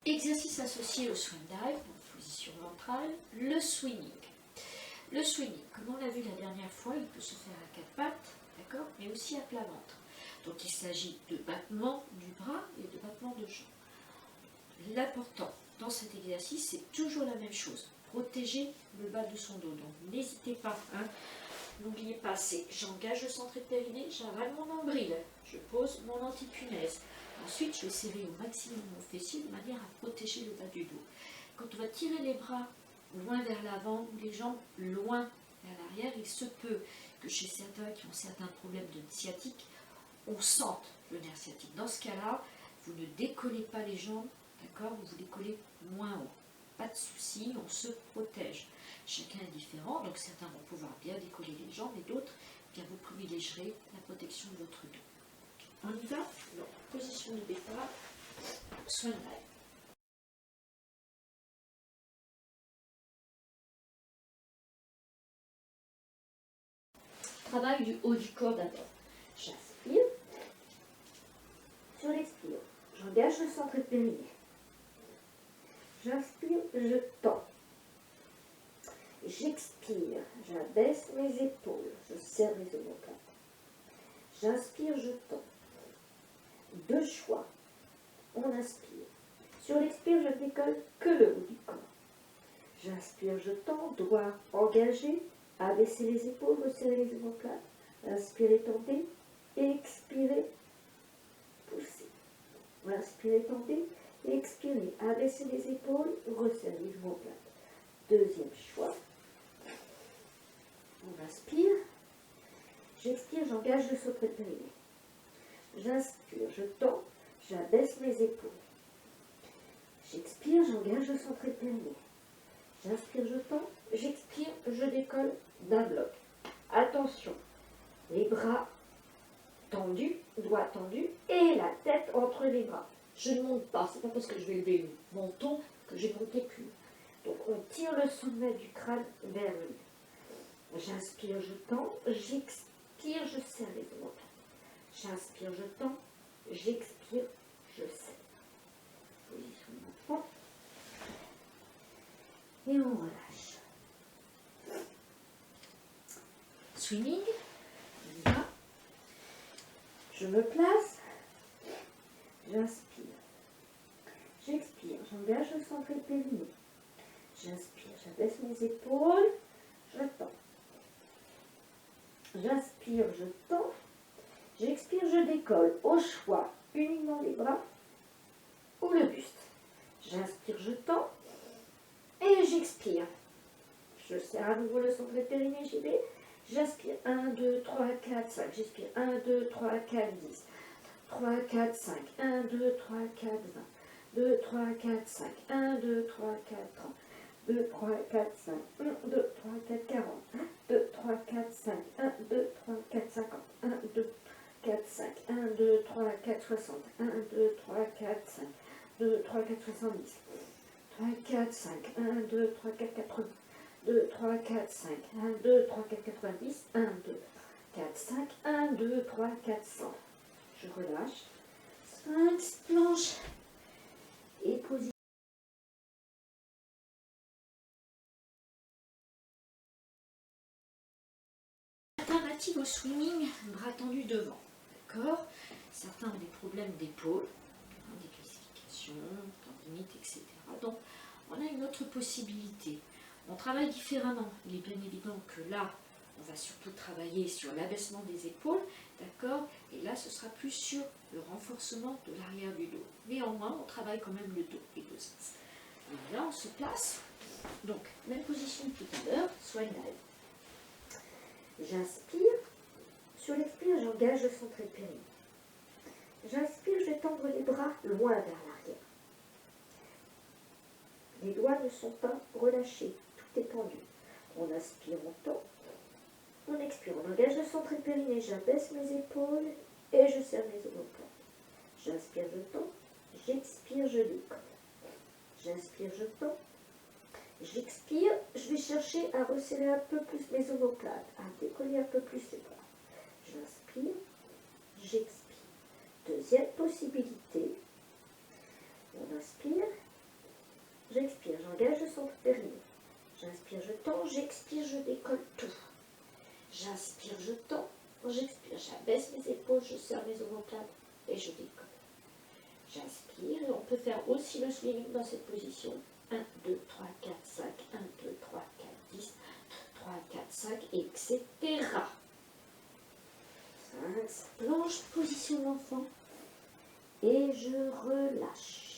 Exercice associé au swing dive, donc position ventrale, le swinging. Le swinging, comme on l'a vu la dernière fois, il peut se faire à quatre pattes, d'accord, mais aussi à plat ventre. Donc il s'agit de battement du bras et de battement de jambes. L'important dans cet exercice, c'est toujours la même chose, protéger le bas de son dos. Donc n'hésitez pas, n'oubliez pas, c'est j'engage le centre de périnée, j'avale mon nombril, je pose mon antipunaise. Ensuite, je vais serrer au maximum mon fessier de manière à protéger le bas du dos. Quand on va tirer les bras loin vers l'avant ou les jambes loin vers l'arrière, il se peut que chez certains qui ont certains problèmes de sciatique, on sente le nerf sciatique. Dans ce cas-là, vous ne décollez pas les jambes, d'accord, vous les collez moins haut. Pas de souci, on se protège. Chacun est différent, donc certains vont pouvoir bien décoller les jambes et d'autres, bien vous privilégierez la protection de votre dos. On y va? Donc, position de départ, swing dive. Travail du haut du corps d'abord. J'inspire. Sur l'expire, j'engage le centre de périnée. J'inspire, je tends. J'expire, j'abaisse mes épaules, je serre mes omoplates. J'inspire, je tends. Deux choix. On inspire. Sur l'expire, je décolle que le haut du corps. J'inspire, je tends, doigts engagés, abaissez les épaules, resserrez les omoplates. Inspirez, tendez, expirez, poussez. Inspirez, tendez, expirez, abaissez les épaules, resserrez les omoplates. Deuxième choix. On inspire. J'expire, j'engage le centre de périnée. J'inspire, je tends, j'abaisse mes épaules. J'expire, j'engage le centre de périnée. J'inspire, je tends, j'expire, je décolle d'un bloc. Attention, les bras tendus, doigts tendus et la tête entre les bras. Je ne monte pas, c'est pas parce que je vais lever le menton que j'ai monté plus. Donc on tire le sommet du crâne vers le haut. J'inspire, je tends, j'expire, je serre les omoplates. J'inspire, je tends, j'expire, je serre. Position d'enfant. Et on relâche. Swinging, on y va. Je me place, j'inspire. J'expire, j'engage le centre de périnée. J'inspire, j'abaisse mes épaules, je tends. J'inspire, je tends. J'expire, je décolle. Au choix, uniquement les bras ou le buste. J'inspire, je tends. Et j'expire. Je serre à nouveau le centre de périnée, j'y vais. J'inspire. 1, 2, 3, 4, 5. J'expire. 1, 2, 3, 4, 10. 3, 4, 5. 1, 2, 3, 4, 20. 2, 3, 4, 5. 1, 2, 3, 4, 30. 2, 3, 4, 5. 1, 2, 3, 4, 40. 2, 3, 4, 5. 1, 2, 3, 4, 50. 1, 2, 4, 5. 1, 2, 3, 4, 60. 1, 2, 3, 4, 5. 2, 3, 4, 70. 3, 4, 5. 1, 2, 3, 4, 80. 2, 3, 4, 5. 1, 2, 3, 4, 90. 1, 2, 4, 5. 1, 2, 3, 4, 100. Je relâche. Sphinx, planche. Et position. Alternative au swinging, bras tendus devant. D'accord? Certains ont des problèmes d'épaule, des calcifications, tendinites, etc. Donc, on a une autre possibilité. On travaille différemment. Il est bien évident que là, on va surtout travailler sur l'abaissement des épaules, d'accord? Et là, ce sera plus sur le renforcement de l'arrière du dos. Néanmoins, on travaille quand même le dos et le sens. Et là, on se place. Donc, même position que tout à l'heure, swing dive. J'inspire. Sur l'expire, j'engage le centre de périnée. J'inspire, je vais tendre les bras loin vers l'arrière. Les doigts ne sont pas relâchés, tout est tendu. On inspire, on tend. On expire, on engage le centre de périnée. J'abaisse mes épaules et je serre mes omoplates. J'inspire, je tends. J'expire, je décolle. J'inspire, je tends. J'expire, je vais chercher à resserrer un peu plus mes omoplates, à décoller un peu plus les bras. J'inspire, j'expire. Deuxième possibilité. On inspire, j'expire, je décolle tout. J'inspire, je tends. Quand j'expire, j'abaisse mes épaules, je serre mes omoplates et je décolle. J'inspire et on peut faire aussi le swing dans cette position. 1, 2, 3, 4, 5, 1, 2, 3, 4, 10, 3, 4, 5, etc. 5, planche, position d'enfant. Et je relâche.